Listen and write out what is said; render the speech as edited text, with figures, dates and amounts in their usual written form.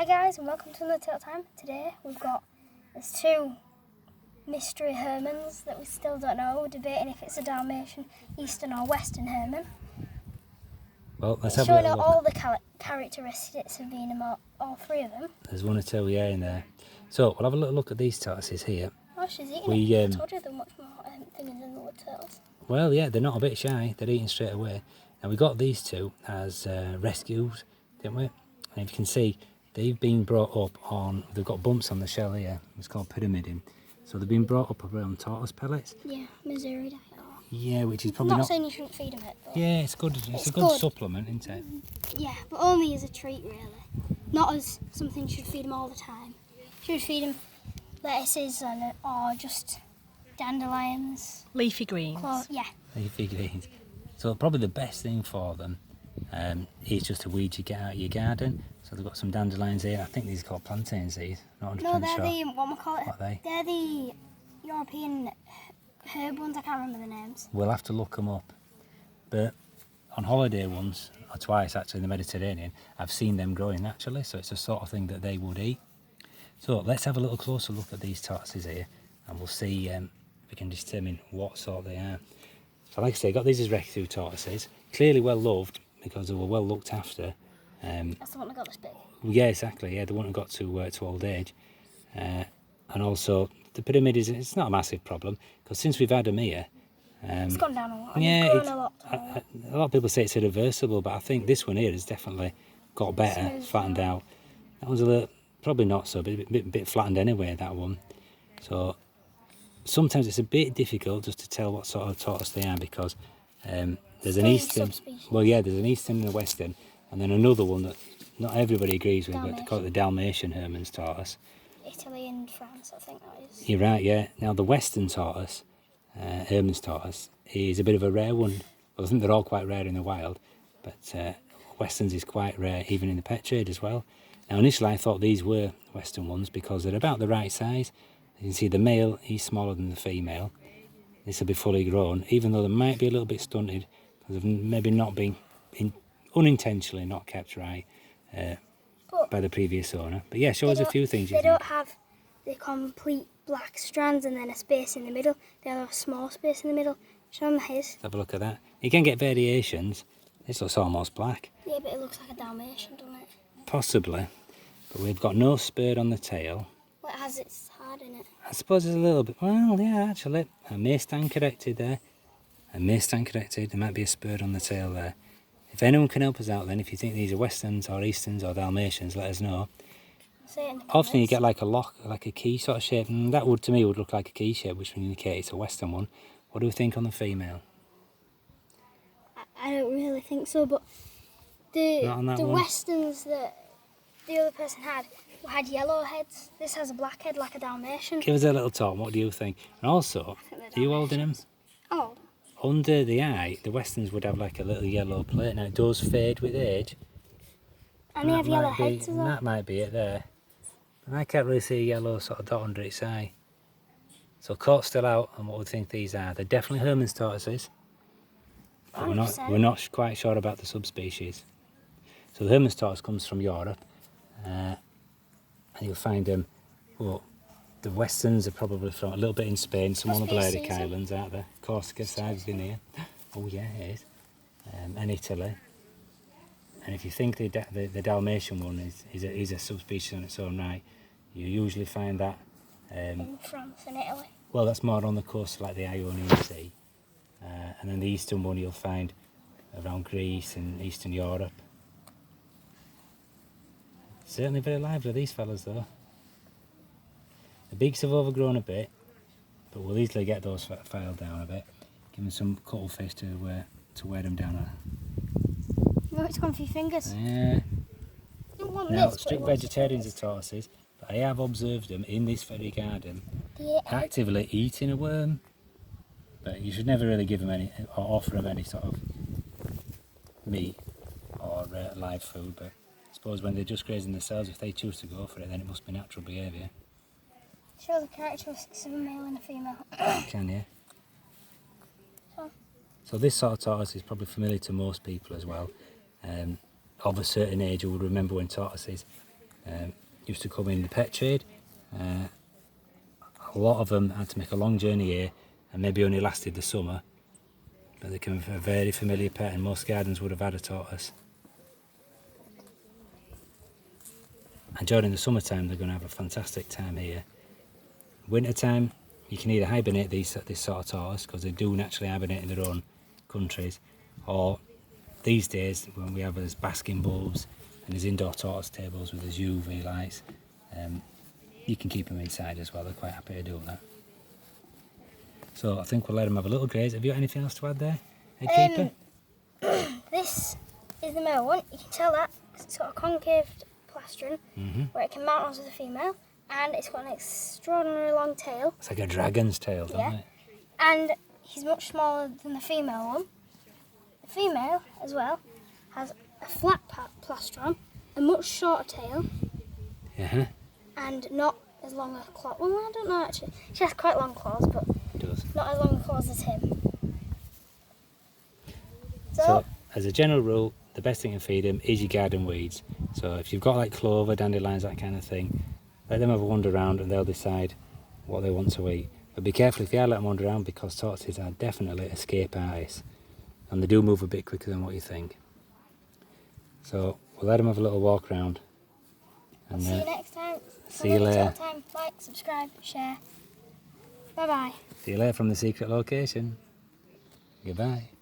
Hi guys and welcome to another Tale Time. Today there's two mystery Hermans that we still don't know. We're debating if it's a Dalmatian, Eastern or Western Herman. Well, let's it's have a showing look. all the characteristics of being all three of them. There's one or two, yeah, in there. So we'll have a little look at these tortoises here. Oh, she's eating it. I told you they're much more thinner than the wood turtles. Well, yeah, they're not a bit shy. They're eating straight away. Now we got these two as rescues, didn't we? And if you can see, they've been brought up on. They've got bumps on the shell here. It's called pyramiding. So they've been brought up around tortoise pellets. Yeah, Missouri diet. Yeah, which is probably I'm not saying you shouldn't feed them it. Yeah, it's good. It's a good supplement, isn't it? Yeah, but only as a treat, really. Not as something you should feed them all the time. You should feed them lettuces or just dandelions. Leafy greens. Yeah. Leafy greens. So probably the best thing for them is just a weed you get out of your garden. So they've got some dandelions here. I think these are called plantain seeds. Not 100% No, they're sure. what am I call it? What are they? They're the European herb ones. I can't remember the names. We'll have to look them up. But on holiday once or twice actually in the Mediterranean, I've seen them growing naturally. So it's the sort of thing that they would eat. So let's have a little closer look at these tortoises here, and we'll see if we can determine what sort they are. So like I say, I got these as rescue tortoises, clearly well loved because they were well looked after. That's the one that got this big. Yeah, exactly. Yeah, the one who got to old age, and also the pyramid it's not a massive problem because since we've had them here, it's gone down a lot. Yeah, it's grown a lot. A lot of people say it's irreversible, but I think this one here has definitely got better, flattened out. That one's a little, probably not so, but a bit flattened anyway. That one. So sometimes it's a bit difficult just to tell what sort of tortoise they are because there's an eastern. Well, yeah, there's an eastern and a western, and then another one that not everybody agrees with, but they call it the Dalmatian Herman's tortoise. Italy and France, I think that is. You're right, yeah. Now the western tortoise, Herman's tortoise, is a bit of a rare one. Well, I think they're all quite rare in the wild, but westerns is quite rare even in the pet trade as well. Now initially I thought these were western ones because they're about the right size. You can see the male, he's smaller than the female. This will be fully grown, even though they might be a little bit stunted because they've maybe not been unintentionally not kept right by the previous owner. But yeah, show us a few things. They don't have the complete black strands and then a space in the middle. They have a small space in the middle. Show them his. Let's have a look at that. You can get variations. This looks almost black. Yeah, but it looks like a Dalmatian, doesn't it? Possibly. But we've got no spur on the tail. Well, it has its hard in it. I suppose it's a little bit, well, yeah, actually. I may stand corrected there. I may stand corrected. There might be a spur on the tail there. If anyone can help us out then, if you think these are Westerns or Easterns or Dalmatians, let us know. Often you get like a lock, like a key sort of shape, and that would, to me, would look like a key shape, which would indicate it's a Western one. What do we think on the female? I don't really think so, but the Westerns that the other person had yellow heads. This has a black head like a Dalmatian. Give us a little talk, what do you think? And also, are you holding them? I'm old. Under the eye, the Westerns would have like a little yellow plate. Now it does fade with age. And they have yellow heads as well. That might be it there. And I can't really see a yellow sort of dot under its eye. So coat's still out, and what we think these are. They're definitely Herman's tortoises. But we're not quite sure about the subspecies. So the Herman's tortoise comes from Europe. And you'll find them, well, the Westerns are probably from a little bit in Spain, some on the Balearic Islands, aren't there? Corsica side in here. Oh yeah, it is. And Italy. And if you think the Dalmatian one is a subspecies on its own right, you usually find that in France and Italy. Well, that's more on the coast, like the Ionian Sea. And then the eastern one you'll find around Greece and Eastern Europe. Certainly very lively, these fellas, though. The beaks have overgrown a bit, but we'll easily get those filed down a bit. Give them some cuttlefish to wear them down. No, it's gone for your fingers. Yeah. Now, strict vegetarians are tortoises, but I have observed them in this very garden actively eating a worm. But you should never really give them any, or offer them any sort of meat or live food. But I suppose when they're just grazing themselves, if they choose to go for it, then it must be natural behaviour. Show the characteristics of a male and a female. Can you? So this sort of tortoise is probably familiar to most people as well. Of a certain age who would remember when tortoises Used to come in the pet trade. A lot of them had to make a long journey here and maybe only lasted the summer, but they can be a very familiar pet, and most gardens would have had a tortoise. And during the summertime they're going to have a fantastic time here. Winter time you can either hibernate this sort of tortoise, because they do naturally hibernate in their own countries, or these days when we have those basking bulbs and there's indoor tortoise tables with those UV lights, you can keep them inside as well. They're quite happy to do that. So I think we'll let them have a little graze. Have you got anything else to add there, Headkeeper? This is the male one. You can tell that because it's got a concave plastron where it can mount onto the female, and it's got an extraordinarily long tail. It's like a dragon's tail, doesn't it? And he's much smaller than the female one. The female, as well, has a flat plastron, a much shorter tail, and not as long a claw. Well, I don't know actually. She has quite long claws, but not as long claws as him. So, as a general rule, the best thing to feed them is your garden weeds. So if you've got like clover, dandelions, that kind of thing, let them have a wander around and they'll decide what they want to eat. But be careful if you are letting them wander around, because tortoises are definitely escape artists, and they do move a bit quicker than what you think. So we'll let them have a little walk around. And see you next time. See you later. Like, subscribe, share. Bye bye. See you later from the secret location. Goodbye.